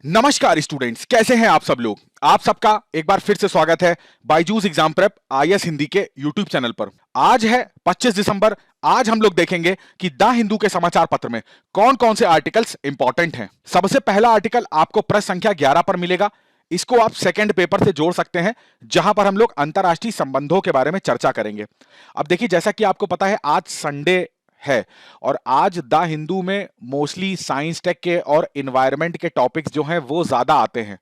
नमस्कार स्टूडेंट्स, कैसे हैं आप सब लोग। आप सबका एक बार फिर से स्वागत है Byju's exam prep IAS Hindi के यूट्यूब चैनल पर। आज है 25 दिसंबर। आज हम लोग देखेंगे कि द हिंदू के समाचार पत्र में कौन कौन से आर्टिकल्स इंपॉर्टेंट हैं। सबसे पहला आर्टिकल आपको पृष्ठ संख्या 11 पर मिलेगा। इसको आप सेकंड पेपर से जोड़ सकते हैं, जहां पर हम लोग अंतरराष्ट्रीय संबंधों के बारे में चर्चा करेंगे। अब देखिए, जैसा कि आपको पता है आज संडे है और आज द हिंदू में मोस्टली साइंस टेक के और इन्वायरमेंट के टॉपिक्स जो हैं वो ज्यादा आते हैं।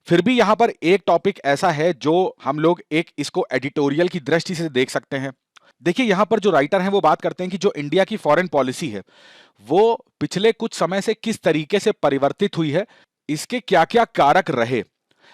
फिर भी यहां पर एक टॉपिक ऐसा है जो हम लोग एक इसको एडिटोरियल की दृष्टि से देख सकते हैं। देखिए, यहां पर जो राइटर हैं वो बात करते हैं कि जो इंडिया की फॉरेन पॉलिसी है वो पिछले कुछ समय से किस तरीके से परिवर्तित हुई है, इसके क्या क्या कारक रहे।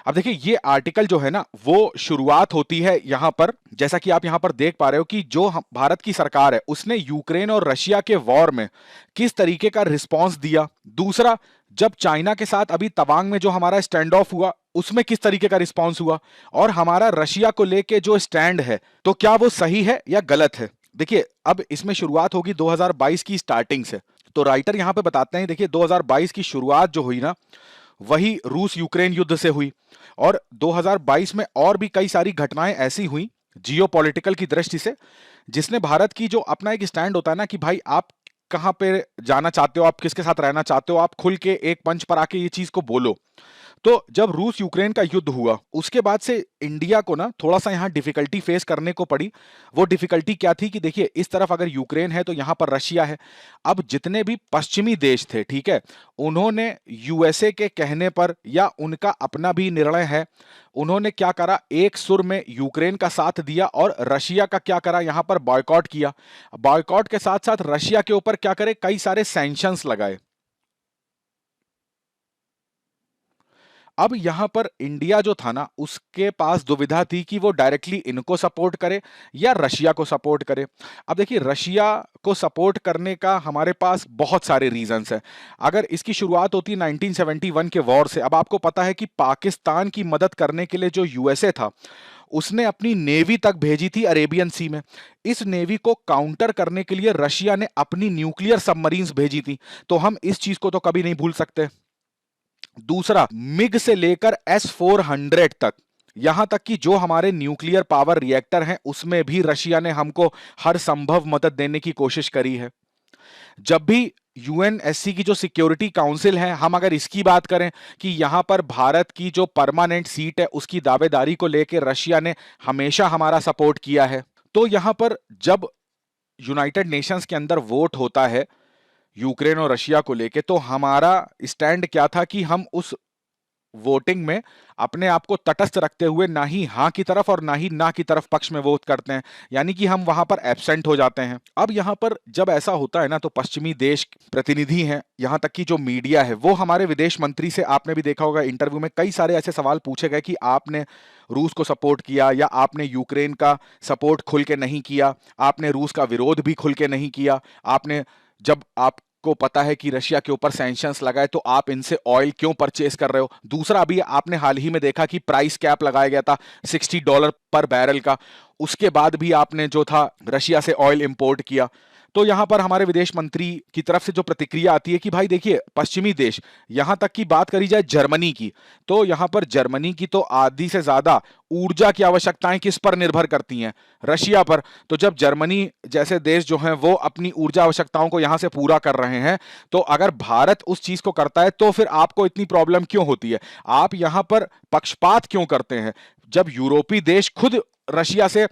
अब देखिए, ये आर्टिकल जो है ना वो शुरुआत होती है यहां पर, जैसा कि आप यहां पर देख पा रहे हो कि जो भारत की सरकार है उसने यूक्रेन और रशिया के वॉर में किस तरीके का रिस्पांस दिया। दूसरा, जब चाइना के साथ अभी तवांग में जो हमारा स्टैंड ऑफ हुआ उसमें किस तरीके का रिस्पांस हुआ, और हमारा रशिया को लेके जो स्टैंड है तो क्या वो सही है या गलत है। देखिए, अब इसमें शुरुआत होगी 2022 की स्टार्टिंग से। तो राइटर यहां पे बताते हैं, देखिए 2022 की शुरुआत जो हुई ना वही रूस यूक्रेन युद्ध से हुई, और 2022 में और भी कई सारी घटनाएं ऐसी हुई जियोपॉलिटिकल की दृष्टि से, जिसने भारत की जो अपना एक स्टैंड होता है ना कि भाई आप कहां पे जाना चाहते हो, आप किसके साथ रहना चाहते हो, आप खुल के एक मंच पर आके ये चीज को बोलो। तो जब रूस यूक्रेन का युद्ध हुआ उसके बाद से इंडिया को ना थोड़ा सा यहाँ डिफिकल्टी फेस करने को पड़ी। वो डिफिकल्टी क्या थी कि देखिए, इस तरफ अगर यूक्रेन है तो यहाँ पर रशिया है। अब जितने भी पश्चिमी देश थे, ठीक है, उन्होंने यूएसए के कहने पर या उनका अपना भी निर्णय है, उन्होंने क्या करा, एक सुर में यूक्रेन का साथ दिया और रशिया का क्या करा, यहाँ पर बॉयकॉट किया। बॉयकॉट के साथ साथ रशिया के ऊपर क्या करे, कई सारे सैंक्शंस लगाए। अब यहां पर इंडिया जो था ना उसके पास दुविधा थी कि वो डायरेक्टली इनको सपोर्ट करे या रशिया को सपोर्ट करे। अब देखिए, रशिया को सपोर्ट करने का हमारे पास बहुत सारे रीजंस हैं। अगर इसकी शुरुआत होती 1971 के वॉर से। अब आपको पता है कि पाकिस्तान की मदद करने के लिए जो यूएसए था उसने अपनी नेवी तक भेजी थी अरेबियन सी में। इस नेवी को काउंटर करने के लिए रशिया ने अपनी न्यूक्लियर सबमरीन्स भेजी थी। तो हम इस चीज को तो कभी नहीं भूल सकते। दूसरा, मिग से लेकर S-400 तक, यहां तक कि जो हमारे न्यूक्लियर पावर रिएक्टर हैं उसमें भी रशिया ने हमको हर संभव मदद देने की कोशिश करी है। जब भी यूएनएससी की जो सिक्योरिटी काउंसिल है, हम अगर इसकी बात करें कि यहां पर भारत की जो परमानेंट सीट है उसकी दावेदारी को लेकर रशिया ने हमेशा हमारा सपोर्ट किया है। तो यहां पर जब यूनाइटेड नेशंस के अंदर वोट होता है यूक्रेन और रशिया को लेके, तो हमारा स्टैंड क्या था कि हम उस वोटिंग में अपने आप को तटस्थ रखते हुए ना ही हां की तरफ और ना ही ना की तरफ पक्ष में वोट करते हैं, यानी कि हम वहां पर एब्सेंट हो जाते हैं। अब यहां पर जब ऐसा होता है ना तो पश्चिमी देश प्रतिनिधि हैं, यहां तक कि जो मीडिया है वो हमारे विदेश मंत्री से, आपने भी देखा होगा इंटरव्यू में कई सारे ऐसे सवाल पूछे गए कि आपने रूस को सपोर्ट किया या आपने यूक्रेन का सपोर्ट खुल के नहीं किया, आपने रूस का विरोध भी खुल के नहीं किया, आपने जब आप को पता है कि रशिया के ऊपर सैंक्शंस लगाए तो आप इनसे ऑयल क्यों परचेस कर रहे हो। दूसरा, अभी आपने हाल ही में देखा कि प्राइस कैप लगाया गया था $60 पर बैरल का, उसके बाद भी आपने जो था रशिया से ऑयल इंपोर्ट किया। तो यहां पर हमारे विदेश मंत्री की तरफ से जो प्रतिक्रिया आती है कि भाई देखिए, पश्चिमी देश, यहां तक की बात करी जाए जर्मनी की, तो यहां पर जर्मनी की तो आधी से ज्यादा ऊर्जा की आवश्यकताएं किस पर निर्भर करती हैं, रशिया पर। तो जब जर्मनी जैसे देश जो हैं वो अपनी ऊर्जा आवश्यकताओं को यहां से पूरा कर रहे हैं, तो अगर भारत उस चीज को करता है तो फिर आपको इतनी प्रॉब्लम क्यों होती है, आप यहां पर पक्षपात क्यों करते हैं। जब यूरोपीय देश खुद रशिया से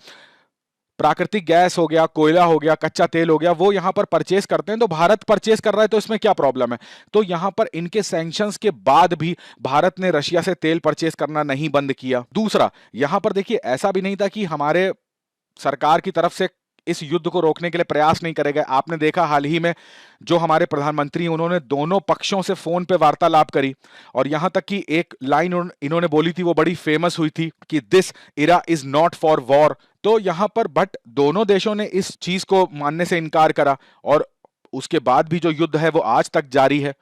प्राकृतिक गैस हो गया, कोयला हो गया, कच्चा तेल हो गया, वो यहां पर परचेस करते हैं, तो भारत परचेस कर रहा है तो इसमें क्या प्रॉब्लम है। तो यहां पर इनके सैंक्शंस के बाद भी भारत ने रशिया से तेल परचेस करना नहीं बंद किया। दूसरा, यहां पर देखिए ऐसा भी नहीं था कि हमारे सरकार की तरफ से इस युद्ध को रोकने के लिए प्रयास नहीं करे गए। आपने देखा हाल ही में जो हमारे प्रधानमंत्री, उन्होंने दोनों पक्षों से फोन पे वार्तालाप करी, और यहां तक कि एक लाइन इन्होंने बोली थी, वो बड़ी फेमस हुई थी कि this Ira is not for war. तो यहां पर बट दोनों देशों ने इस चीज को मानने से इनकार करा, और उसके बाद भी जो युद्ध है वो आज तक जारी है।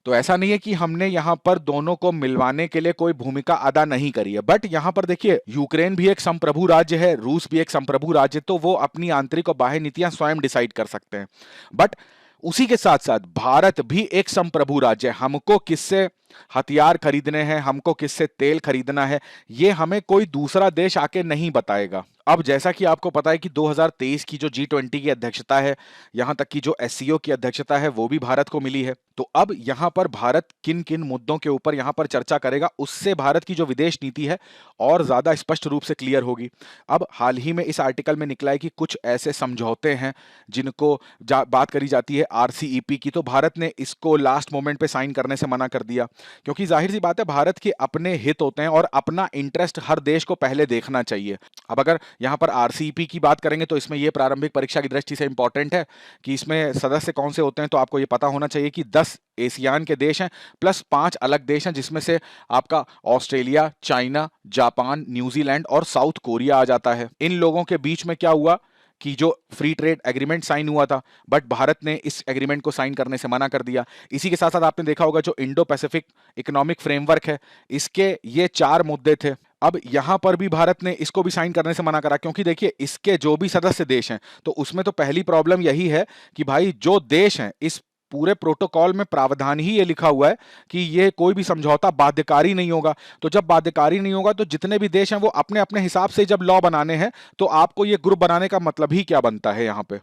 तो ऐसा नहीं है कि हमने यहां पर दोनों को मिलवाने के लिए कोई भूमिका अदा नहीं करी है। बट यहां पर देखिए, यूक्रेन भी एक संप्रभु राज्य है, रूस भी एक संप्रभु राज्य, तो वो अपनी आंतरिक और बाह्य नीतियां स्वयं डिसाइड कर सकते हैं। बट उसी के साथ साथ भारत भी एक संप्रभु राज्य है, हमको किससे हथियार खरीदने हैं, हमको किससे तेल खरीदना है, ये हमें कोई दूसरा देश आके नहीं बताएगा। अब जैसा कि आपको पता है कि 2023 की जो G20 की अध्यक्षता है, यहाँ तक कि जो एससीओ की अध्यक्षता है, वो भी भारत को मिली है। तो अब यहाँ पर भारत किन-किन मुद्दों के ऊपर यहाँ पर चर्चा करेगा, उससे भारत की जो विदेश नीति है और ज़्यादा स्पष्ट रूप से क्लियर होगी। अब हाल ही में इस आर्टिकल में निकला है कि कुछ ऐसे समझौते हैं जिनको बात करी जाती है आरसीईपी की, तो भारत ने इसको लास्ट मोमेंट पे साइन करने से मना कर दिया, क्योंकि जाहिर सी बात है भारत के अपने हित होते हैं और अपना इंटरेस्ट हर देश को पहले देखना चाहिए। अब अगर यहाँ पर आरसीईपी की बात करेंगे तो इसमें ये प्रारंभिक परीक्षा की दृष्टि से इंपॉर्टेंट है कि इसमें सदस्य कौन से होते हैं, तो आपको ये पता होना चाहिए कि 10 एशियान के देश हैं प्लस 5 अलग देश हैं, जिसमें से आपका ऑस्ट्रेलिया, चाइना, जापान, न्यूजीलैंड और साउथ कोरिया आ जाता है। इन लोगों के बीच में क्या हुआ कि जो फ्री ट्रेड एग्रीमेंट साइन हुआ था, बट भारत ने इस एग्रीमेंट को साइन करने से मना कर दिया। इसी के साथ साथ आपने देखा होगा जो इंडो पैसिफिक इकोनॉमिक फ्रेमवर्क है, इसके ये 4 मुद्दे थे। अब यहां पर भी भारत ने इसको भी साइन करने से मना करा, क्योंकि देखिए इसके जो भी सदस्य देश हैं, तो उसमें तो पहली प्रॉब्लम यही है कि भाई जो देश हैं, इस पूरे प्रोटोकॉल में प्रावधान ही ये लिखा हुआ है कि ये कोई भी समझौता बाध्यकारी नहीं होगा। तो जब बाध्यकारी नहीं होगा तो जितने भी देश हैं वो अपने अपने हिसाब से जब लॉ बनाने हैं, तो आपको ये ग्रुप बनाने का मतलब ही क्या बनता है यहां पे।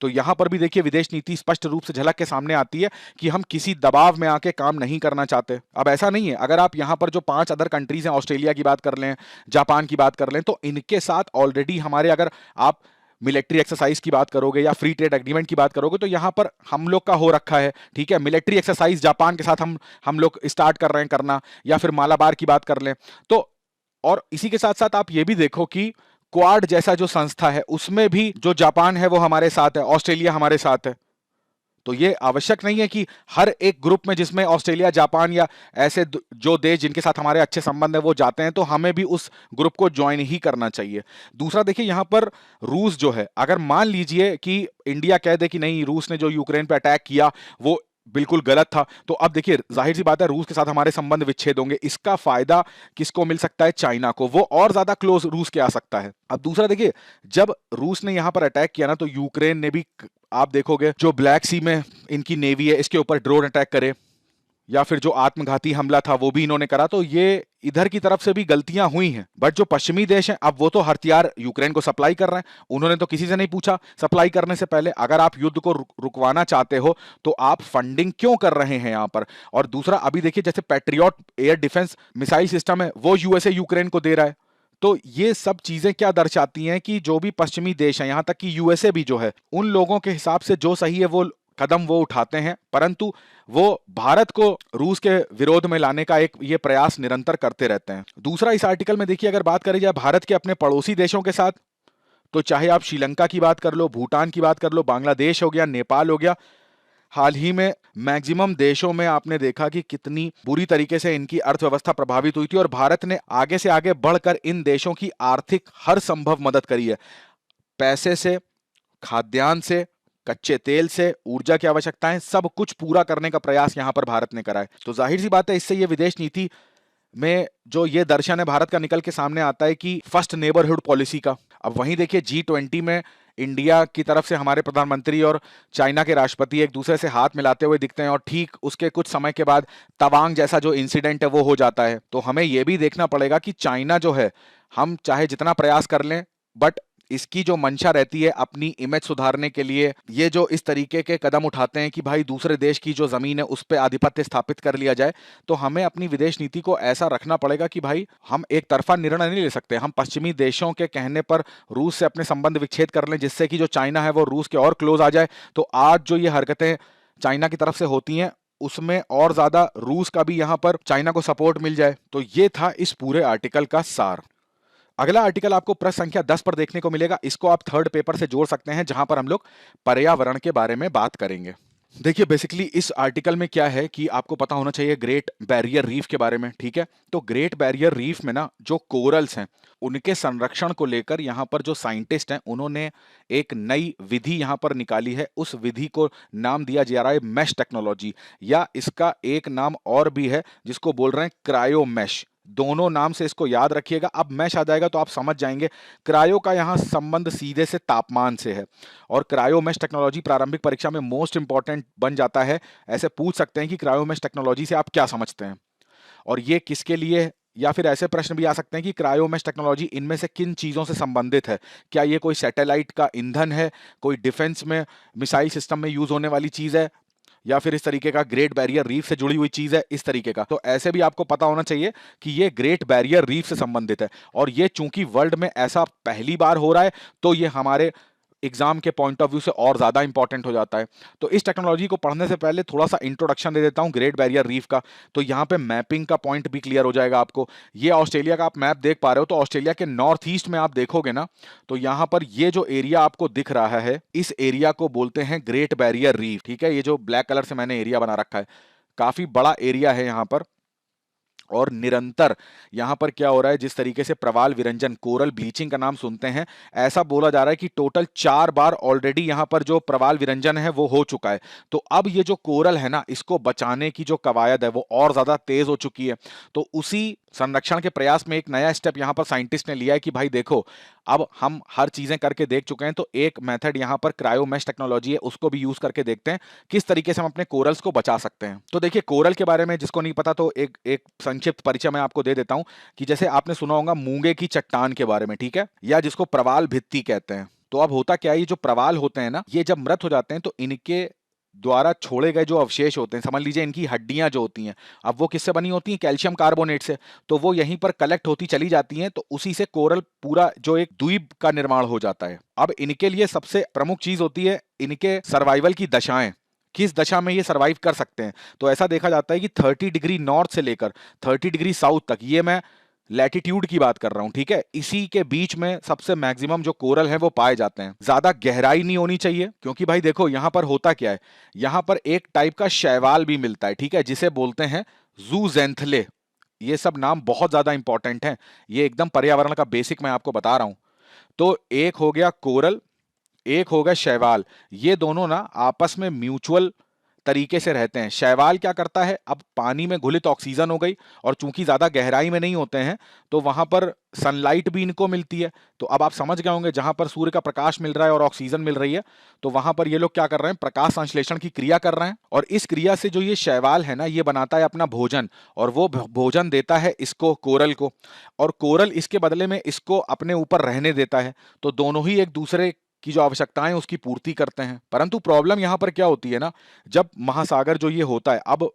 तो यहां पर भी देखिए विदेश नीति स्पष्ट रूप से झलक के सामने आती है कि हम किसी दबाव में आके काम नहीं करना चाहते। अब ऐसा नहीं है, अगर आप यहां पर जो 5 अदर कंट्रीज हैं, ऑस्ट्रेलिया की बात कर लें, जापान की बात कर लें, तो इनके साथ ऑलरेडी हमारे, अगर आप मिलिट्री एक्सरसाइज की बात करोगे या फ्री ट्रेड एग्रीमेंट की बात करोगे, तो यहां पर हम लोग का हो रखा है। ठीक है, मिलिट्री एक्सरसाइज जापान के साथ हम लोग स्टार्ट कर रहे हैं करना, या फिर मालाबार की बात कर लें तो। और इसी के साथ साथ आप ये भी देखो कि क्वाड जैसा जो संस्था है, उसमें भी जो जापान है वो हमारे साथ है, ऑस्ट्रेलिया हमारे साथ है। तो ये आवश्यक नहीं है कि हर एक ग्रुप में जिसमें ऑस्ट्रेलिया, जापान या ऐसे जो देश जिनके साथ हमारे अच्छे संबंध है वो जाते हैं, तो हमें भी उस ग्रुप को ज्वाइन ही करना चाहिए। दूसरा देखिए यहां पर रूस जो है, अगर मान लीजिए कि इंडिया कह दे कि नहीं, रूस ने जो यूक्रेन पे अटैक किया वो बिल्कुल गलत था, तो अब देखिए जाहिर सी बात है रूस के साथ हमारे संबंध विच्छेद होंगे। इसका फायदा किसको मिल सकता है? चाइना को, वो और ज्यादा क्लोज रूस के आ सकता है। अब दूसरा देखिए, जब रूस ने यहां पर अटैक किया ना, तो यूक्रेन ने भी, आप देखोगे जो ब्लैक सी में इनकी नेवी है, इसके ऊपर ड्रोन अटैक करे, या फिर जो आत्मघाती हमला था वो भी इन्होंने करा। तो ये इधर की तरफ से भी गलतियां हुई हैं। बट जो पश्चिमी देश हैं, अब वो तो हथियार यूक्रेन को सप्लाई कर रहे हैं, उन्होंने तो किसी से नहीं पूछा सप्लाई करने से पहले। अगर आप युद्ध को रुकवाना चाहते हो तो आप फंडिंग क्यों कर रहे हैं यहां पर? और दूसरा, अभी देखिए जैसे patriot air defence missile system है, वो यूएसए यूक्रेन को दे रहा है। तो ये सब चीजें क्या दर्शाती हैं कि जो भी पश्चिमी देश हैं, यहां तक कि यूएसए भी जो है, उन लोगों के हिसाब से जो सही है वो कदम वो उठाते हैं, परंतु वो भारत को रूस के विरोध में लाने का एक ये प्रयास निरंतर करते रहते हैं। दूसरा, इस आर्टिकल में देखिए अगर बात करी जाए भारत के अपने पड़ोसी देशों के साथ, तो चाहे आप श्रीलंका की बात कर लो, भूटान की बात कर लो, बांग्लादेश हो गया, नेपाल हो गया, हाल ही में मैक्सिमम देशों में आपने देखा कि कितनी बुरी तरीके से इनकी अर्थव्यवस्था प्रभावित हुई थी, और भारत ने आगे से आगे बढ़कर इन देशों की आर्थिक हर संभव मदद करी है। पैसे से, खाद्यान्न से, कच्चे तेल से, ऊर्जा की आवश्यकताएं, सब कुछ पूरा करने का प्रयास यहां पर भारत ने करा है। तो जाहिर सी बात है, इससे ये विदेश नीति में जो ये दर्शन है भारत का निकल के सामने आता है कि फर्स्ट नेबरहुड पॉलिसी का। अब वहीं देखिए G20 में इंडिया की तरफ से हमारे प्रधानमंत्री और चाइना के राष्ट्रपति एक दूसरे से हाथ मिलाते हुए दिखते हैं, और ठीक उसके कुछ समय के बाद तवांग जैसा जो इंसिडेंट है वो हो जाता है। तो हमें यह भी देखना पड़ेगा कि चाइना जो है, हम चाहे जितना प्रयास कर लें, बट इसकी जो मंशा रहती है अपनी इमेज सुधारने के लिए, ये जो इस तरीके के कदम उठाते हैं कि भाई दूसरे देश की जो जमीन है उस पर आधिपत्य स्थापित कर लिया जाए, तो हमें अपनी विदेश नीति को ऐसा रखना पड़ेगा कि भाई हम एक तरफा निर्णय नहीं ले सकते। हम पश्चिमी देशों के कहने पर रूस से अपने संबंध विच्छेद कर लें, जिससे कि जो चाइना है वो रूस के और क्लोज आ जाए। तो आज जो ये हरकतें चाइना की तरफ से होती हैं, उसमें और ज्यादा रूस का भी यहां पर चाइना को सपोर्ट मिल जाए। तो ये था इस पूरे आर्टिकल का सार। अगला आर्टिकल आपको प्रश्न संख्या 10 पर देखने को मिलेगा। इसको आप थर्ड पेपर से जोड़ सकते हैं, जहां पर हम लोग पर्यावरण के बारे में बात करेंगे। देखिए बेसिकली इस आर्टिकल में क्या है कि आपको पता होना चाहिए ग्रेट बैरियर रीफ के बारे में। ठीक है, तो ग्रेट बैरियर रीफ में ना जो कोरल्स हैं, उनके संरक्षण को लेकर यहाँ पर जो साइंटिस्ट हैं, उन्होंने एक नई विधि यहाँ पर निकाली है। उस विधि को नाम दिया जा रहा है मैश टेक्नोलॉजी, या इसका एक नाम और भी है जिसको बोल रहे हैं क्रायो मैश, दोनों नाम से इसको याद रखिएगा। अब मैच आ जाएगा तो आप समझ जाएंगे। क्रायो का यहाँ संबंध सीधे से तापमान से है, और क्रायो मैश टेक्नोलॉजी प्रारंभिक परीक्षा में मोस्ट इंपॉर्टेंट बन जाता है। ऐसे पूछ सकते हैं कि क्रायो मैश टेक्नोलॉजी से आप क्या समझते हैं और ये किसके लिए है? या फिर ऐसे प्रश्न भी आ सकते हैं कि क्रायोमेश टेक्नोलॉजी इनमें से किन चीज़ों से संबंधित है? क्या ये कोई सैटेलाइट का ईंधन है, कोई डिफेंस में मिसाइल सिस्टम में यूज होने वाली चीज़ है, या फिर इस तरीके का ग्रेट बैरियर रीफ से जुड़ी हुई चीज़ है, इस तरीके का? तो ऐसे भी आपको पता होना चाहिए कि ये ग्रेट बैरियर रीफ से संबंधित है, और ये चूंकि वर्ल्ड में ऐसा पहली बार हो रहा है, तो ये हमारे एग्जाम के पॉइंट ऑफ व्यू से और ज्यादा इंपॉर्टेंट हो जाता है। तो इस टेक्नोलॉजी को पढ़ने से पहले थोड़ा सा इंट्रोडक्शन दे देता हूं ग्रेट बैरियर रीफ का। तो यहाँ पे मैपिंग का पॉइंट भी क्लियर हो जाएगा आपको। ये ऑस्ट्रेलिया का आप मैप देख पा रहे हो, तो ऑस्ट्रेलिया के नॉर्थ ईस्ट में आप देखोगे ना, तो यहाँ पर ये जो एरिया आपको दिख रहा है, इस एरिया को बोलते हैं ग्रेट बैरियर रीफ। ठीक है, ये जो ब्लैक कलर से मैंने एरिया बना रखा है, काफी बड़ा एरिया है यहाँ पर। और निरंतर यहां पर क्या हो रहा है, जिस तरीके से प्रवाल विरंजन, कोरल ब्लीचिंग का नाम सुनते हैं, ऐसा बोला जा रहा है कि टोटल 4 बार ऑलरेडी यहां पर जो प्रवाल विरंजन है वो हो चुका है। तो अब ये जो कोरल है ना, इसको बचाने की जो कवायद है वो और ज्यादा तेज हो चुकी है। तो उसी संरक्षण के प्रयास में एक नया स्टेप यहां पर साइंटिस्ट ने लिया है कि भाई देखो, अब हम हर चीजें करके देख चुके हैं, तो एक मेथड यहां पर क्रायोमेश टेक्नोलॉजी है, उसको भी यूज करके देखते हैं किस तरीके से हम अपने कोरल्स को बचा सकते हैं। तो देखिए, कोरल के बारे में जिसको नहीं पता, तो एक एक संक्षिप्त परिचय मैं आपको दे देता हूं कि जैसे आपने सुना होगा मूंगे की चट्टान के बारे में, ठीक है, या जिसको प्रवाल भित्ति कहते हैं। तो अब होता क्या है, ये जो प्रवाल होते हैं ना, ये जब मृत हो जाते हैं तो इनके द्वारा छोड़े गए जो अवशेष होते हैं, समझ लीजिए इनकी हड्डियां जो होती हैं, अब वो किससे बनी होती हैं? कैल्शियम कार्बोनेट से। तो वो यहीं पर कलेक्ट होती चली जाती हैं, तो उसी से कोरल पूरा जो एक द्वीप का निर्माण हो जाता है। अब इनके लिए सबसे प्रमुख चीज होती है इनके सर्वाइवल की दशाएं, किस दशा में ये सर्वाइव कर सकते हैं। तो ऐसा देखा जाता है कि 30 डिग्री नॉर्थ से लेकर 30 डिग्री साउथ तक, ये मैं लैटिट्यूड की बात कर रहा हूं, ठीक है, इसी के बीच में सबसे मैक्सिमम जो कोरल है वो पाए जाते हैं। ज्यादा गहराई नहीं होनी चाहिए, क्योंकि भाई देखो यहां पर होता क्या है, यहां पर एक टाइप का शैवाल भी मिलता है, ठीक है, जिसे बोलते हैं जूजेंथले। ये सब नाम बहुत ज्यादा इंपॉर्टेंट हैं, ये एकदम पर्यावरण का बेसिक मैं आपको बता रहा हूं। तो एक हो गया कोरल, एक हो गया शैवाल। ये दोनों ना आपस में म्यूचुअल तरीके से रहते हैं। शैवाल क्या करता है, अब पानी में घुलित ऑक्सीजन हो गई, और चूंकि ज्यादा गहराई में नहीं होते हैं, तो वहां पर सनलाइट भी इनको मिलती है। तो अब आप समझ गए होंगे, जहां पर सूर्य का प्रकाश मिल रहा है और ऑक्सीजन मिल रही है, तो वहां पर ये लोग क्या कर रहे हैं, प्रकाश संश्लेषण की क्रिया कर रहे हैं। और इस क्रिया से जो ये शैवाल है ना, ये बनाता है अपना भोजन, और वो भोजन देता है इसको, कोरल को, और कोरल इसके बदले में इसको अपने ऊपर रहने देता है। तो दोनों ही एक दूसरे की जो आवश्यकताएं उसकी पूर्ति करते हैं। परंतु प्रॉब्लम यहां पर क्या होती है ना, जब महासागर जो ये होता है, अब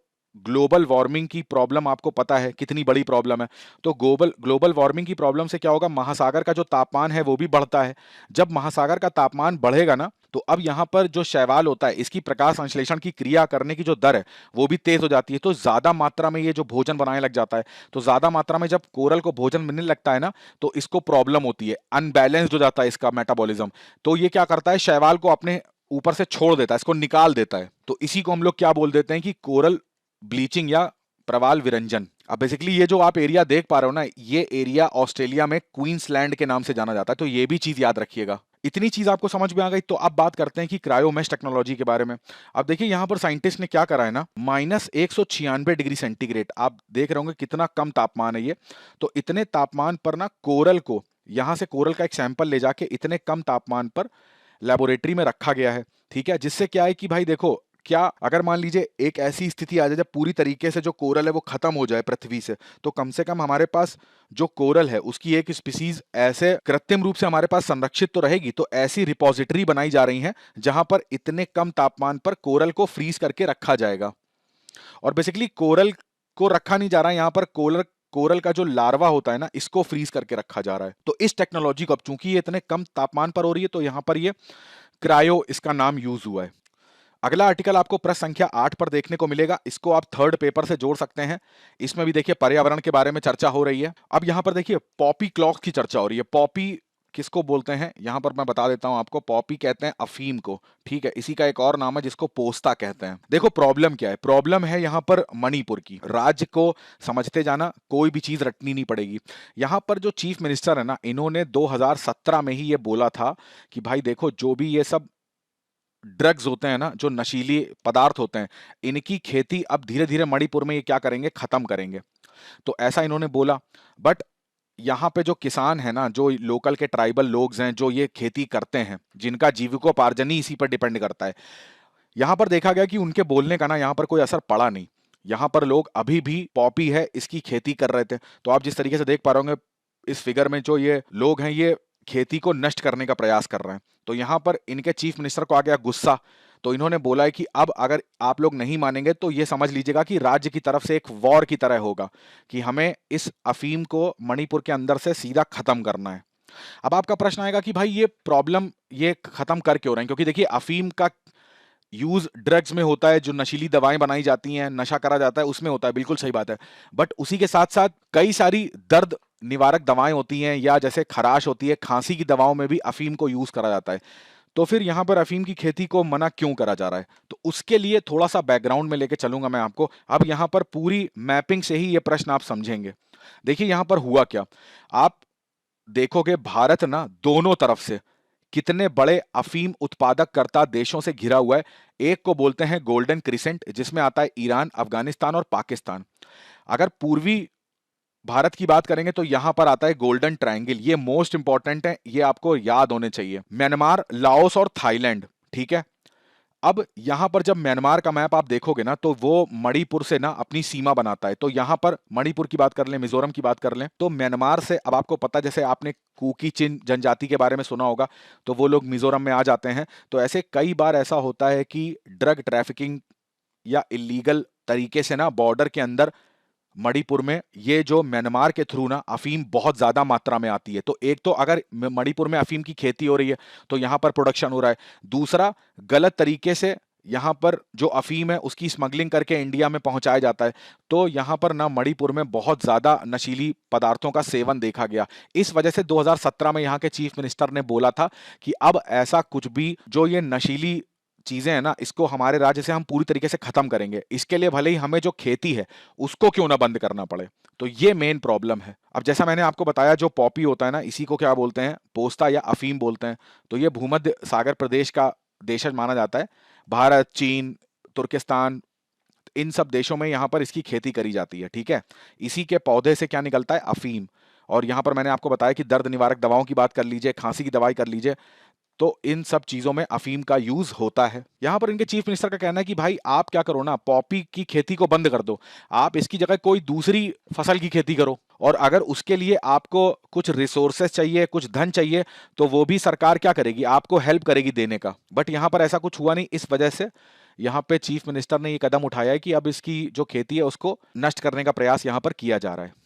ग्लोबल वार्मिंग की प्रॉब्लम आपको पता है कितनी बड़ी प्रॉब्लम है। तो ग्लोबल ग्लोबल वार्मिंग की प्रॉब्लम से क्या होगा, महासागर का जो तापमान है वो भी बढ़ता है। जब महासागर का तापमान बढ़ेगा ना, तो अब यहां पर जो शैवाल होता है, इसकी प्रकाश संश्लेषण की क्रिया करने की जो दर है वो भी तेज हो जाती है। तो ज्यादा मात्रा में ये जो भोजन बनाने लग जाता है, तो ज्यादा मात्रा में जब कोरल को भोजन मिलने लगता है ना, तो इसको प्रॉब्लम होती है, अनबैलेंस्ड हो जाता है इसका मेटाबॉलिज्म। तो ये क्या करता है, शैवाल को अपने ऊपर से छोड़ देता है, इसको निकाल देता है। तो इसी को हम लोग क्या बोल देते हैं कि कोरल ब्लीचिंग या प्रवाल विरंजन। अब बेसिकली ये जो आप एरिया देख पा रहे हो ना, ये एरिया ऑस्ट्रेलिया में क्वींसलैंड के नाम से जाना जाता है। तो ये भी चीज याद रखिएगा। इतनी चीज आपको समझ में आ गई, तो अब बात करते हैं कि क्रायोमेश टेक्नोलॉजी के बारे में। अब देखिए यहां पर साइंटिस्ट ने क्या करा है ना, -196 डिग्री सेंटीग्रेड, आप देख रहे होंगे कितना कम तापमान है ये। तो इतने तापमान पर ना कोरल को, यहां से कोरल का एक सैंपल ले जाके इतने कम तापमान पर लेबोरेटरी में रखा गया है, ठीक है। जिससे क्या है कि भाई देखो, क्या अगर मान लीजिए एक ऐसी स्थिति आ जाए जब पूरी तरीके से जो कोरल है वो खत्म हो जाए पृथ्वी से, तो कम से कम हमारे पास जो कोरल है उसकी एक स्पीसीज ऐसे कृत्रिम रूप से हमारे पास संरक्षित तो रहेगी। तो ऐसी रिपोजिटरी बनाई जा रही है जहां पर इतने कम तापमान पर कोरल को फ्रीज करके रखा जाएगा। और बेसिकली कोरल को रखा नहीं जा रहा है, यहां पर कोरल कोरल का जो लार्वा होता है ना, इसको फ्रीज करके रखा जा रहा है। तो इस टेक्नोलॉजी को, अब चूंकि ये इतने कम तापमान पर हो रही है, तो यहां पर ये क्रायो इसका नाम यूज हुआ है। अगला आर्टिकल आपको प्रश्न संख्या 8 पर देखने को मिलेगा, इसको आप थर्ड पेपर से जोड़ सकते हैं। इसमें भी देखिए पर्यावरण के बारे में चर्चा हो रही है। अब यहां पर देखिए पॉपी क्लॉक की चर्चा हो रही है। पॉपी किसको बोलते हैं, यहां पर मैं बता देता हूं आपको। पॉपी कहते हैं अफीम को, ठीक है। इसी का एक और नाम है जिसको पोस्ता कहते हैं। देखो प्रॉब्लम क्या है, प्रॉब्लम है यहां पर मणिपुर की। राज्य को समझते जाना, कोई भी चीज रटनी नहीं पड़ेगी। यहां पर जो चीफ मिनिस्टर है ना, इन्होंने 2017 में ही ये बोला था कि भाई देखो, जो भी ये सब ड्रग्स होते हैं ना, जो नशीली पदार्थ होते हैं, इनकी खेती अब धीरे धीरे मणिपुर में ये क्या करेंगे, खत्म करेंगे। तो ऐसा इन्होंने बोला। बट यहाँ पे जो किसान है ना, जो लोकल के ट्राइबल लोग हैं, जो ये खेती करते हैं, जिनका जीविकोपार्जन ही इसी पर डिपेंड करता है, यहाँ पर देखा गया कि उनके बोलने का ना यहाँ पर कोई असर पड़ा नहीं। यहाँ पर लोग अभी भी पॉपी है इसकी खेती कर रहे थे। तो आप जिस तरीके से देख पा रहे होंगे इस फिगर में, जो ये लोग हैं ये खेती को नष्ट करने का प्रयास कर रहे हैं। तो यहाँ पर इनके चीफ मिनिस्टर को आ गया गुस्सा। तो इन्होंने बोला है कि अब अगर आप लोग नहीं मानेंगे तो ये समझ लीजिएगा कि राज्य की तरफ से एक वॉर की तरह होगा, कि हमें इस अफीम को मणिपुर के अंदर से सीधा खत्म करना है। अब आपका प्रश्न आएगा कि भाई ये प्रॉब्लम ये खत्म कर क्यों रहे हैं, क्योंकि देखिए अफीम का यूज ड्रग्स में होता है, जो नशीली दवाएं बनाई जाती हैं, नशा करा जाता है, उसमें होता है, बिल्कुल सही बात है। बट उसी के साथ साथ कई सारी दर्द निवारक दवाएं होती हैं, या जैसे खराश होती है, खांसी की दवाओं में भी अफीम को यूज करा जाता है। तो फिर यहाँ पर अफीम की खेती को मना क्यों करा जा रहा है? तो उसके लिए थोड़ा सा बैकग्राउंड में लेके चलूंगा मैं आपको। अब यहाँ पर पूरी मैपिंग से ही ये प्रश्न आप समझेंगे। देखिए यहाँ पर हुआ क्या, आप देखोगे भारत ना दोनों तरफ से कितने बड़े अफीम उत्पादक करता देशों से घिरा हुआ है। एक को बोलते हैं गोल्डन क्रिसेंट, जिसमें आता है ईरान, अफगानिस्तान और पाकिस्तान। अगर पूर्वी भारत की बात करेंगे तो यहां पर आता है गोल्डन ट्रायंगल, ये मोस्ट इंपॉर्टेंट है, ये आपको याद होने चाहिए। म्यांमार, लाओस और थाईलैंड, ठीक है। अब यहां पर जब म्यांमार का मैप आप देखोगे ना, तो वो मणिपुर से ना अपनी सीमा बनाता है। तो यहां पर मणिपुर की बात कर लें, मिजोरम की बात कर लें, तो म्यांमार से, अब आपको पता है, जैसे आपने कुकी चिन जनजाति के बारे में सुना होगा, तो वो लोग मिजोरम में आ जाते हैं। तो ऐसे कई बार ऐसा होता है कि ड्रग ट्रैफिकिंग या इलीगल तरीके से ना बॉर्डर के अंदर मणिपुर में ये जो म्यांमार के थ्रू ना अफीम बहुत ज्यादा मात्रा में आती है। तो एक तो अगर मणिपुर में अफीम की खेती हो रही है तो यहां पर प्रोडक्शन हो रहा है, दूसरा गलत तरीके से यहां पर जो अफीम है उसकी स्मगलिंग करके इंडिया में पहुंचाया जाता है। तो यहां पर ना मणिपुर में बहुत ज्यादा नशीली पदार्थों का सेवन देखा गया। इस वजह से 2017 में यहां के चीफ मिनिस्टर ने बोला था कि अब ऐसा कुछ भी जो ये नशीली चीजें हैं ना, इसको हमारे राज्य से हम पूरी तरीके से खत्म करेंगे। इसके लिए भले ही हमें जो खेती है उसको क्यों ना बंद करना पड़े। तो ये मेन प्रॉब्लम है। अब जैसा मैंने आपको बताया, जो पॉपी होता है ना, इसी को क्या बोलते हैं, पोस्ता या अफीम बोलते हैं। तो ये भूमध्य सागर प्रदेश का देशज माना जाता है। भारत, चीन, तुर्किस्तान, इन सब देशों में यहाँ पर इसकी खेती करी जाती है, ठीक है। इसी के पौधे से क्या निकलता है, अफीम। और यहाँ पर मैंने आपको बताया कि दर्द निवारक दवाओं की बात कर लीजिए, खांसी की दवाई कर लीजिए, तो इन सब चीजों में अफीम का यूज होता है। यहां पर इनके चीफ मिनिस्टर का कहना है कि भाई आप क्या करो ना, पॉपी की खेती को बंद कर दो, आप इसकी जगह कोई दूसरी फसल की खेती करो, और अगर उसके लिए आपको कुछ रिसोर्सेस चाहिए, कुछ धन चाहिए, तो वो भी सरकार क्या करेगी, आपको हेल्प करेगी देने का। बट यहां पर ऐसा कुछ हुआ नहीं। इस वजह से यहां पे चीफ मिनिस्टर ने ये कदम उठाया है कि अब इसकी जो खेती है उसको नष्ट करने का प्रयास यहां पर किया जा रहा है।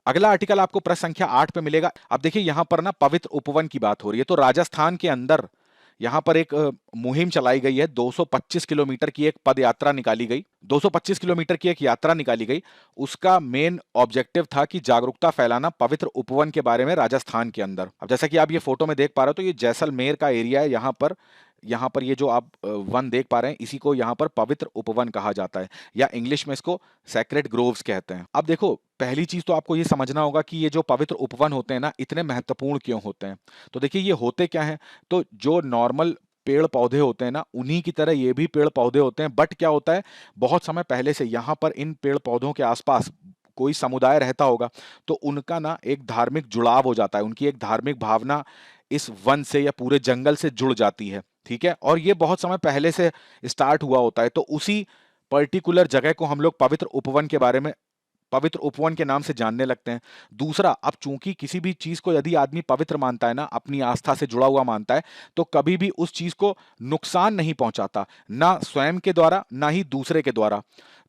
अगला आर्टिकल आपको प्रश्न संख्या 8 पे मिलेगा। अब देखिए यहां पर ना पवित्र उपवन की बात हो रही है। तो राजस्थान के अंदर यहां पर एक मुहिम चलाई गई है। 225 किलोमीटर की एक पद यात्रा निकाली गई, 225 किलोमीटर की एक यात्रा निकाली गई। उसका मेन ऑब्जेक्टिव था कि जागरूकता फैलाना पवित्र उपवन के बारे में राजस्थान के अंदर। अब जैसा कि आप ये फोटो में देख पा रहे हो, तो ये जैसलमेर का एरिया है। यहाँ पर ये जो आप वन देख पा रहे हैं, इसी को यहाँ पर पवित्र उपवन कहा जाता है, या इंग्लिश में इसको सैक्रेड ग्रोव्स कहते हैं। अब देखो, पहली चीज तो आपको ये समझना होगा कि ये जो पवित्र उपवन होते हैं ना, इतने महत्वपूर्ण क्यों होते हैं। तो देखिए ये होते क्या हैं, तो जो नॉर्मल पेड़ पौधे होते हैं ना, उन्हीं की तरह ये भी पेड़ पौधे होते हैं। बट क्या होता है, बहुत समय पहले से यहाँ पर इन पेड़ पौधों के आसपास कोई समुदाय रहता होगा, तो उनका ना एक धार्मिक जुड़ाव हो जाता है, उनकी एक धार्मिक भावना इस वन से या पूरे जंगल से जुड़ जाती है, ठीक है। और ये बहुत समय पहले से स्टार्ट हुआ होता है। तो उसी पर्टिकुलर जगह को हम लोग पवित्र उपवन के नाम से जानने लगते हैं। दूसरा, अब चूंकि किसी भी चीज को यदि आदमी पवित्र मानता है ना, अपनी आस्था से जुड़ा हुआ मानता है, तो कभी भी उस चीज को नुकसान नहीं पहुंचाता, ना स्वयं के द्वारा ना ही दूसरे के द्वारा।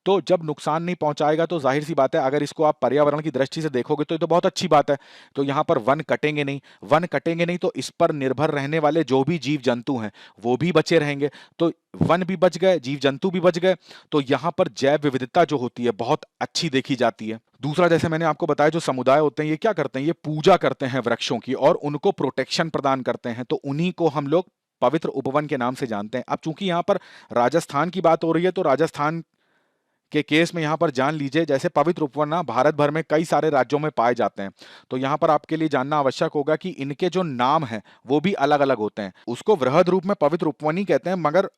तो जब नुकसान नहीं पहुंचाएगा तो जाहिर सी बात है, अगर इसको आप पर्यावरण की दृष्टि से देखोगे तो ये तो बहुत अच्छी बात है। तो यहाँ पर वन कटेंगे नहीं तो इस पर निर्भर रहने वाले जो भी जीव जंतु हैं वो भी बचे रहेंगे। तो वन भी बच गए, जीव जंतु भी बच गए। तो यहाँ पर जैव विविधता जो होती है बहुत अच्छी देखी जाती है। दूसरा, जैसे मैंने आपको बताया, जो समुदाय होते हैं ये क्या करते हैं, ये पूजा करते हैं वृक्षों की और उनको प्रोटेक्शन प्रदान करते हैं। तो उन्हीं को हम लोग पवित्र उपवन के नाम से जानते हैं। अब चूंकि यहाँ पर राजस्थान की बात हो रही है, तो राजस्थान के केस में यहां पर जान लीजिए, जैसे पवित्र उपवन ना भारत भर में कई सारे राज्यों में पाए जाते हैं। तो यहां पर आपके लिए जानना आवश्यक होगा कि इनके जो नाम हैं वो भी अलग अलग होते हैं। उसको वृहद रूप में पवित्र उपवन ही कहते हैं, मगर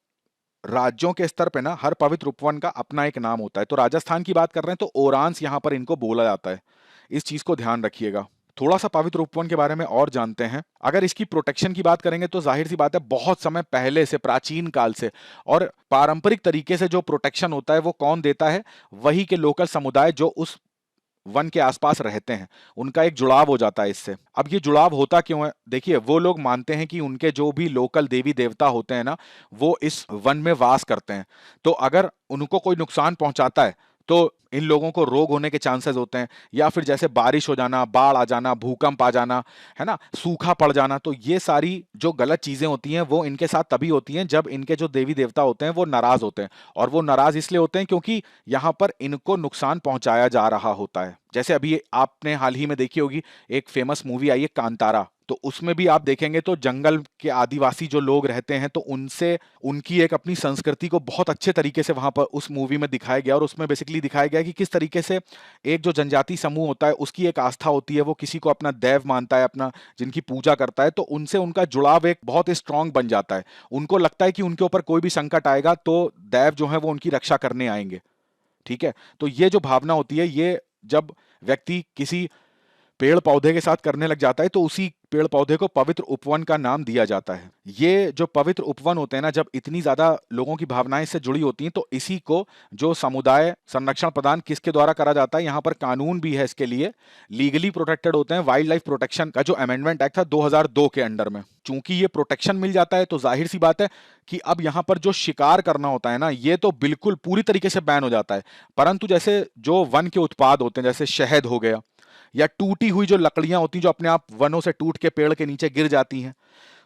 राज्यों के स्तर पे ना हर पवित्र उपवन का अपना एक नाम होता है। तो राजस्थान की बात कर रहे हैं तो ओरांस यहाँ पर इनको बोला जाता है। इस चीज को ध्यान रखिएगा। थोड़ा सा पवित्र उपवन के बारे में और जानते हैं। अगर इसकी प्रोटेक्शन की बात करेंगे तो जाहिर सी बात है बहुत समय पहले से, प्राचीन काल से और पारंपरिक तरीके से जो प्रोटेक्शन होता है वो कौन देता है? वही के लोकल समुदाय जो उस वन के आसपास रहते हैं, उनका एक जुड़ाव हो जाता है इससे। अब ये जुड़ाव होता क्यों है? देखिए, वो लोग मानते हैं कि उनके जो भी लोकल देवी देवता होते हैं ना, वो इस वन में वास करते हैं। तो अगर उनको कोई नुकसान पहुंचाता है तो इन लोगों को रोग होने के चांसेस होते हैं, या फिर जैसे बारिश हो जाना, बाढ़ आ जाना, भूकंप आ जाना, है ना, सूखा पड़ जाना। तो ये सारी जो गलत चीजें होती हैं वो इनके साथ तभी होती हैं जब इनके जो देवी देवता होते हैं वो नाराज होते हैं। और वो नाराज इसलिए होते हैं क्योंकि यहाँ पर इनको नुकसान पहुंचाया जा रहा होता है। जैसे अभी आपने हाल ही में देखी होगी, एक फेमस मूवी आई है कांतारा। तो उसमें भी आप देखेंगे तो जंगल के आदिवासी जो लोग रहते हैं तो उनसे उनकी एक अपनी संस्कृति को बहुत अच्छे तरीके से वहां पर उस मूवी में दिखाया गया। और उसमें बेसिकली दिखाया गया कि किस तरीके से एक जो जनजाति समूह होता है उसकी एक आस्था होती है, वो किसी को अपना दैव मानता है, अपना जिनकी पूजा करता है, तो उनसे उनका जुड़ाव एक बहुत स्ट्रांग बन जाता है। उनको लगता है कि उनके ऊपर कोई भी संकट आएगा तो दैव जो है वो उनकी रक्षा करने आएंगे। ठीक है? तो ये जो भावना होती है, ये जब व्यक्ति किसी पेड़ पौधे के साथ करने लग जाता है तो उसी पेड़ पौधे को पवित्र उपवन का नाम दिया जाता है। ये जो पवित्र उपवन होते हैं ना, जब इतनी ज्यादा लोगों की भावनाएं इससे जुड़ी होती हैं तो इसी को जो समुदाय संरक्षण प्रदान किसके द्वारा करा जाता है, यहाँ पर कानून भी है इसके लिए, लीगली प्रोटेक्टेड होते हैं। वाइल्ड लाइफ प्रोटेक्शन का जो अमेंडमेंट एक्ट था 2002 के अंडर में, चूंकि ये प्रोटेक्शन मिल जाता है तो जाहिर सी बात है कि अब यहाँ पर जो शिकार करना होता है ना, ये तो बिल्कुल पूरी तरीके से बैन हो जाता है। परंतु जैसे जो वन के उत्पाद होते हैं, जैसे शहद हो गया या टूटी हुई जो लकड़ियां होती हैं जो अपने आप वनों से टूट के पेड़ के नीचे गिर जाती हैं,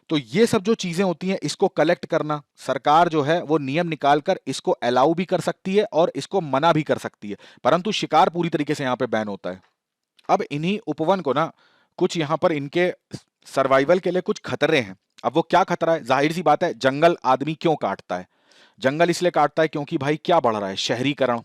तो ये सब जो चीजें होती हैं इसको कलेक्ट करना सरकार जो है वो नियम निकाल कर इसको अलाउ भी कर सकती है और इसको मना भी कर सकती है। परंतु शिकार पूरी तरीके से यहाँ पे बैन होता है। अब इन्हीं उपवन को ना कुछ यहाँ पर इनके सर्वाइवल के लिए कुछ खतरे हैं। अब वो क्या खतरा है? जाहिर सी बात है, जंगल आदमी क्यों काटता है? जंगल इसलिए काटता है क्योंकि भाई क्या बढ़ रहा है? शहरीकरण।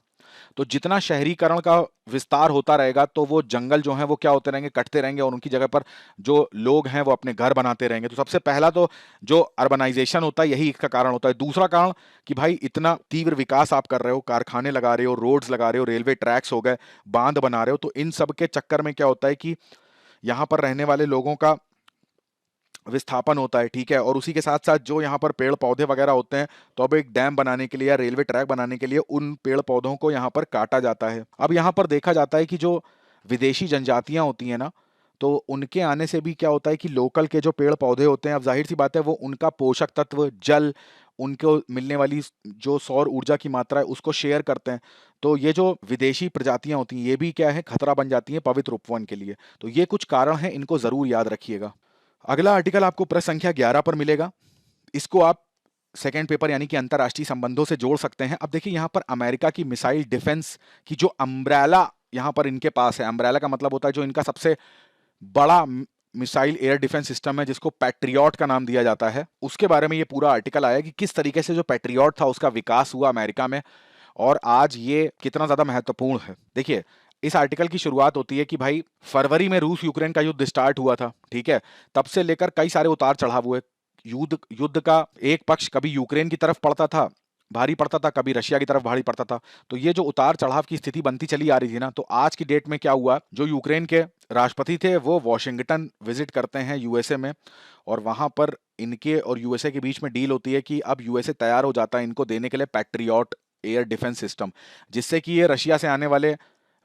तो जितना शहरीकरण का विस्तार होता रहेगा तो वो जंगल जो है वो क्या होते रहेंगे? कटते रहेंगे और उनकी जगह पर जो लोग हैं वो अपने घर बनाते रहेंगे। तो सबसे पहला तो जो अर्बनाइजेशन होता है यही इसका कारण होता है। दूसरा कारण कि भाई इतना तीव्र विकास आप कर रहे हो, कारखाने लगा रहे हो, रोड्स लगा रहे हो, रेलवे ट्रैक्स हो गए, बांध बना रहे हो, तो इन सब के चक्कर में क्या होता है कि यहाँ पर रहने वाले लोगों का विस्थापन होता है। ठीक है? और उसी के साथ साथ जो यहाँ पर पेड़ पौधे वगैरह होते हैं, तो अब एक डैम बनाने के लिए या रेलवे ट्रैक बनाने के लिए उन पेड़ पौधों को यहाँ पर काटा जाता है। अब यहाँ पर देखा जाता है कि जो विदेशी जनजातियां होती हैं ना, तो उनके आने से भी क्या होता है कि लोकल के जो पेड़ पौधे होते हैं, अब जाहिर सी बात है वो उनका पोषक तत्व, जल, उनको मिलने वाली जो सौर ऊर्जा की मात्रा है उसको शेयर करते हैं। तो ये जो विदेशी प्रजातियां होती हैं ये भी क्या है, खतरा बन जाती हैं पवित्र उपवन के लिए। तो ये कुछ कारण हैं, इनको जरूर याद रखिएगा। अगला आर्टिकल आपको प्रश्न संख्या 11 पर मिलेगा। इसको आप सेकंड पेपर यानी कि अंतरराष्ट्रीय संबंधों से जोड़ सकते हैं। अब देखिए यहाँ पर अमेरिका की मिसाइल डिफेंस की जो अम्ब्रेला यहाँ पर इनके पास है, अम्ब्रेला का मतलब होता है जो इनका सबसे बड़ा मिसाइल एयर डिफेंस सिस्टम है जिसको पैट्रियट का नाम दिया जाता है, उसके बारे में ये पूरा आर्टिकल आया कि किस तरीके से जो पैट्रियट था उसका विकास हुआ अमेरिका में और आज ये कितना ज्यादा महत्वपूर्ण है। देखिए, इस आर्टिकल की शुरुआत होती है कि भाई फरवरी में रूस यूक्रेन का युद्ध स्टार्ट हुआ था। ठीक है? तब से लेकर कई सारे उतार चढ़ाव हुए। युद्ध युद्ध का एक पक्ष कभी यूक्रेन की तरफ पड़ता था, भारी पड़ता था, कभी रशिया की तरफ भारी पड़ता था। तो ये जो उतार चढ़ाव की स्थिति बनती चली आ रही थी ना, तो आज की डेट में क्या हुआ, जो यूक्रेन के राष्ट्रपति थे वो वॉशिंगटन विजिट करते हैं यूएसए में, और वहां पर इनके और यूएसए के बीच में डील होती है कि अब यूएसए तैयार हो जाता है इनको देने के लिए पैट्रियट एयर डिफेंस सिस्टम, जिससे कि ये रशिया से आने वाले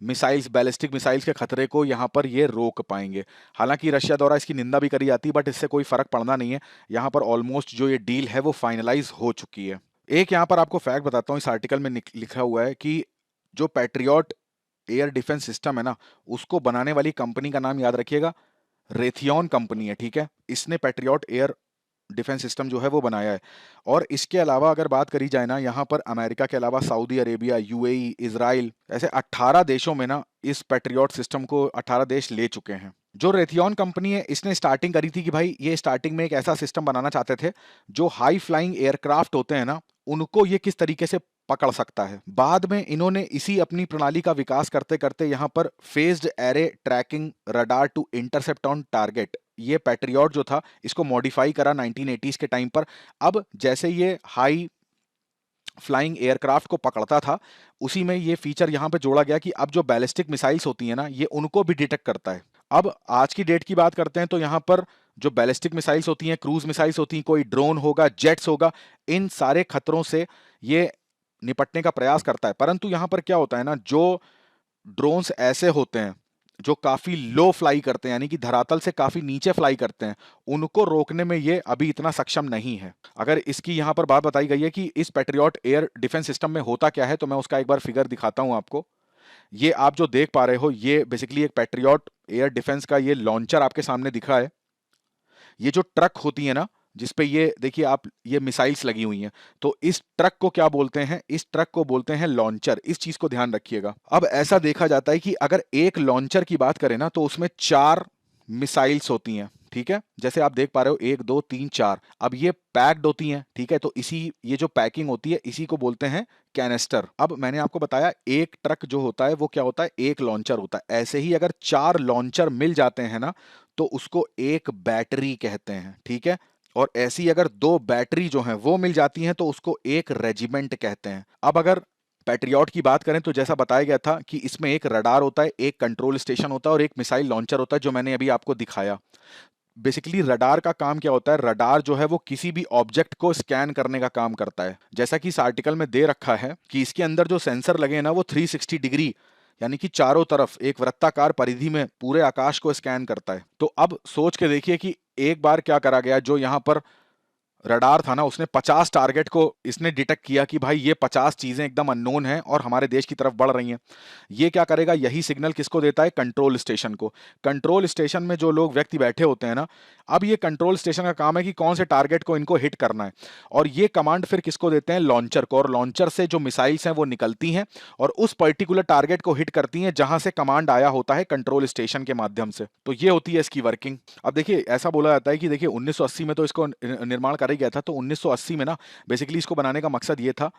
मिसाइल्स, बैलिस्टिक मिसाइल्स के खतरे को यहाँ पर ये रोक पाएंगे। हालांकि रशिया द्वारा इसकी निंदा भी करी जाती है, बट इससे कोई फर्क पड़ना नहीं है। यहाँ पर ऑलमोस्ट जो ये डील है वो फाइनलाइज हो चुकी है। एक यहाँ पर आपको फैक्ट बताता हूँ, इस आर्टिकल में लिखा हुआ है कि जो पैट्रियट एयर डिफेंस सिस्टम है ना, उसको बनाने वाली कंपनी का नाम याद रखिएगा, रेथियन कंपनी है। ठीक है? इसने पैट्रियट एयर डिफेंस सिस्टम जो है वो बनाया है। और इसके अलावा अगर बात करी जाए ना, यहाँ पर अमेरिका के अलावा सऊदी अरेबिया, यूएई, इजराइल, ऐसे 18 देशों में ना इस पैट्रियट सिस्टम को 18 देश ले चुके हैं। जो रेथियन कंपनी है इसने स्टार्टिंग करी थी कि भाई ये स्टार्टिंग में एक ऐसा सिस्टम बनाना चाहते थे जो हाई फ्लाइंग एयरक्राफ्ट होते हैं ना, उनको ये किस तरीके से पकड़ सकता है। बाद में इन्होंने इसी अपनी प्रणाली का विकास करते करते यहाँ पर phased array tracking radar to intercept on target, ये पैट्रियट जो था इसको मॉडिफाई करा 1980s के टाइम पर। अब जैसे ये हाई फ्लाइंग एयरक्राफ्ट को पकड़ता था, उसी में ये फीचर यहाँ पे जोड़ा गया कि अब जो बैलिस्टिक मिसाइल्स होती है ना, ये उनको भी डिटेक्ट करता है। अब आज की डेट की बात करते हैं तो यहाँ पर जो बैलिस्टिक मिसाइल्स होती हैं, क्रूज मिसाइल्स होती हैं, कोई ड्रोन होगा, जेट्स होगा, इन सारे खतरों से ये निपटने का प्रयास करता है। परंतु यहाँ पर क्या होता है ना, जो ड्रोन्स ऐसे होते हैं जो काफी लो फ्लाई करते हैं, यानी कि धरातल से काफी नीचे फ्लाई करते हैं, उनको रोकने में ये अभी इतना सक्षम नहीं है। अगर इसकी यहाँ पर बात बताई गई है कि इस पैट्रियट एयर डिफेंस सिस्टम में होता क्या है, तो मैं उसका एक बार फिगर दिखाता हूं आपको। ये आप जो देख पा रहे हो, ये बेसिकली एक पैट्रियट एयर डिफेंस का ये लॉन्चर आपके सामने दिखा है। ये जो ट्रक होती है ना, जिसपे ये देखिए आप, ये मिसाइल्स लगी हुई हैं, तो इस ट्रक को क्या बोलते हैं? इस ट्रक को बोलते हैं लॉन्चर। इस चीज को ध्यान रखिएगा। अब ऐसा देखा जाता है कि अगर एक लॉन्चर की बात करें ना, तो उसमें 4 मिसाइल्स होती हैं, ठीक है? जैसे आप देख पा रहे हो, 1 2 3 4। अब ये पैक्ड होती हैं, ठीक है? तो इसी, ये जो पैकिंग होती है, इसी को बोलते हैं कैनिस्टर। अब मैंने आपको बताया एक ट्रक जो होता है वो क्या होता है? एक लॉन्चर होता है। ऐसे ही अगर 4 लॉन्चर मिल जाते हैं ना, तो उसको एक बैटरी कहते हैं, ठीक है? और ऐसी अगर 2 बैटरी जो हैं वो मिल जाती हैं, तो उसको एक रेजिमेंट कहते हैं। अब अगर पैट्रियट की बात करें, तो जैसा बताया गया था कि इसमें एक रडार होता है, एक कंट्रोल स्टेशन होता है और एक मिसाइल लॉन्चर होता है, जो मैंने अभी आपको दिखाया। बेसिकली रडार का काम क्या होता है? रडार जो है वो किसी भी ऑब्जेक्ट को स्कैन करने का काम करता है। जैसा कि इस आर्टिकल में दे रखा है कि इसके अंदर जो सेंसर लगे हैं ना, वो 360 डिग्री, यानी कि चारों तरफ एक वृत्ताकार परिधि में पूरे आकाश को स्कैन करता है। तो अब सोच के देखिए कि एक बार क्या करा गया, जो यहाँ पर रडार था ना, उसने 50 टारगेट को इसने डिटेक्ट किया कि भाई ये 50 चीजें एकदम अननोन हैं और हमारे देश की तरफ बढ़ रही हैं। ये क्या करेगा? यही सिग्नल किसको देता है? कंट्रोल स्टेशन को। कंट्रोल स्टेशन में जो लोग व्यक्ति बैठे होते हैं ना, अब ये कंट्रोल स्टेशन का काम है कि कौन से टारगेट को इनको हिट करना है, और ये कमांड फिर किसको देते हैं? लॉन्चर को। और लॉन्चर से जो मिसाइल्स हैं वो निकलती हैं और उस पर्टिकुलर टारगेट को हिट करती हैं जहां से कमांड आया होता है कंट्रोल स्टेशन के माध्यम से। तो ये होती है इसकी वर्किंग। अब देखिए, ऐसा बोला जाता है कि देखिए 1980 में तो इसको निर्माण करा ही गया था। तो 1980 में ना, बेसिकली इसको बनाने का मकसद ये था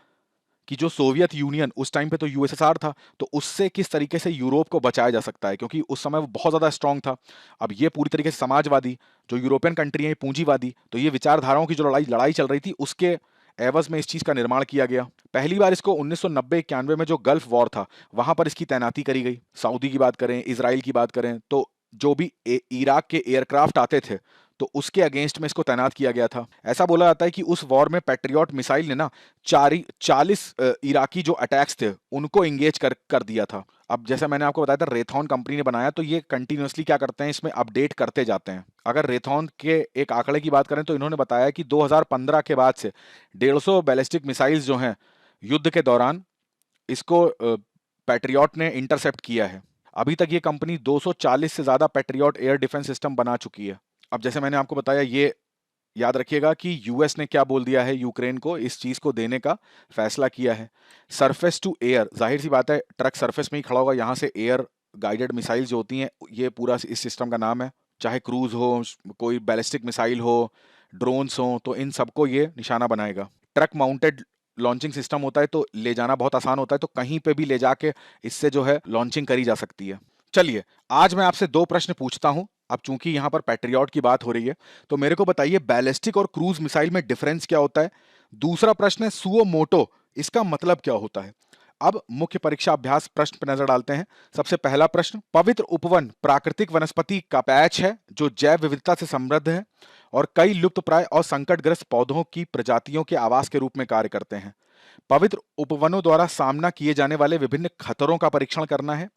कि जो सोवियत यूनियन, उस टाइम पे तो यूएसएसआर था, तो उससे किस तरीके से यूरोप को बचाया जा सकता है, क्योंकि उस समय वो बहुत ज्यादा स्ट्रांग था। अब ये पूरी तरीके से समाजवादी, जो यूरोपियन कंट्री है, ये पूंजीवादी, तो ये विचारधाराओं की जो लड़ाई लड़ाई चल रही थी, उसके एवज में इस चीज का निर्माण किया गया। पहली बार इसको 1990-91 में जो गल्फ वॉर था, वहां पर इसकी तैनाती करी गई। सऊदी की बात करें, इसराइल की बात करें, तो जो भी इराक के एयरक्राफ्ट आते थे, तो उसके अगेंस्ट में इसको तैनात किया गया था। ऐसा बोला जाता है कि उस वॉर में पैट्रियट मिसाइल ने ना 40 इराकी जो अटैक्स थे उनको इंगेज कर दिया था। अब जैसे मैंने आपको बताया था, रेथॉन कंपनी ने बनाया, तो ये कंटिन्यूअसली क्या करते हैं, इसमें अपडेट करते जाते हैं। अगर रेथॉन के एक आंकड़े की बात करें, तो इन्होंने बताया कि 2015 के बाद से 150 बैलिस्टिक मिसाइल्स जो हैं, युद्ध के दौरान इसको पैट्रियट ने इंटरसेप्ट किया है। अभी तक ये कंपनी 240 से ज्यादा पैट्रियट एयर डिफेंस सिस्टम बना चुकी है। अब जैसे मैंने आपको बताया, ये याद रखिएगा कि यूएस ने क्या बोल दिया है, यूक्रेन को इस चीज को देने का फैसला किया है। सरफेस टू एयर, जाहिर सी बात है, ट्रक सरफेस में ही खड़ा होगा, यहां से एयर गाइडेड मिसाइल जो होती हैं, ये पूरा इस सिस्टम का नाम है। चाहे क्रूज हो, कोई बैलिस्टिक मिसाइल हो, ड्रोन्स हो, तो इन सबको ये निशाना बनाएगा। ट्रक माउंटेड लॉन्चिंग सिस्टम होता है, तो ले जाना बहुत आसान होता है, तो कहीं पे भी ले जाके इससे जो है लॉन्चिंग करी जा सकती है। चलिए, आज मैं आपसे 2 प्रश्न पूछता हूं। अब चूंकि यहां पर पैट्रियट की बात हो रही है, तो मेरे को बताइए, बैलिस्टिक और क्रूज मिसाइल में डिफरेंस क्या होता है? दूसरा प्रश्न है, सुओ मोटो, इसका मतलब क्या होता है? अब मुख्य परीक्षा अभ्यास प्रश्न पर नजर डालते हैं। सबसे पहला प्रश्न, पवित्र उपवन प्राकृतिक वनस्पति का पैच है जो जैव विविधता से समृद्ध है और कई लुप्तप्राय और संकटग्रस्त पौधों की प्रजातियों के आवास के रूप में कार्य करते हैं। पवित्र उपवनों द्वारा सामना किए जाने वाले विभिन्न खतरों का परीक्षण करना है।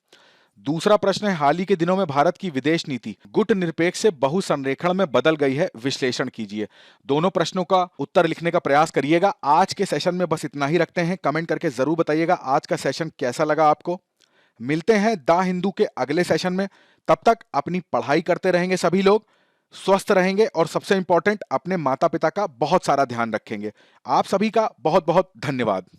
दूसरा प्रश्न है, हाल ही के दिनों में भारत की विदेश नीति गुट निरपेक्ष से बहुसंरेखण में बदल गई है, विश्लेषण कीजिए। दोनों प्रश्नों का उत्तर लिखने का प्रयास करिएगा। आज के सेशन में बस इतना ही रखते हैं। कमेंट करके जरूर बताइएगा आज का सेशन कैसा लगा आपको। मिलते हैं द हिंदू के अगले सेशन में। तब तक अपनी पढ़ाई करते रहेंगे सभी लोग, स्वस्थ रहेंगे और सबसे इंपॉर्टेंट, अपने माता पिता का बहुत सारा ध्यान रखेंगे। आप सभी का बहुत बहुत धन्यवाद।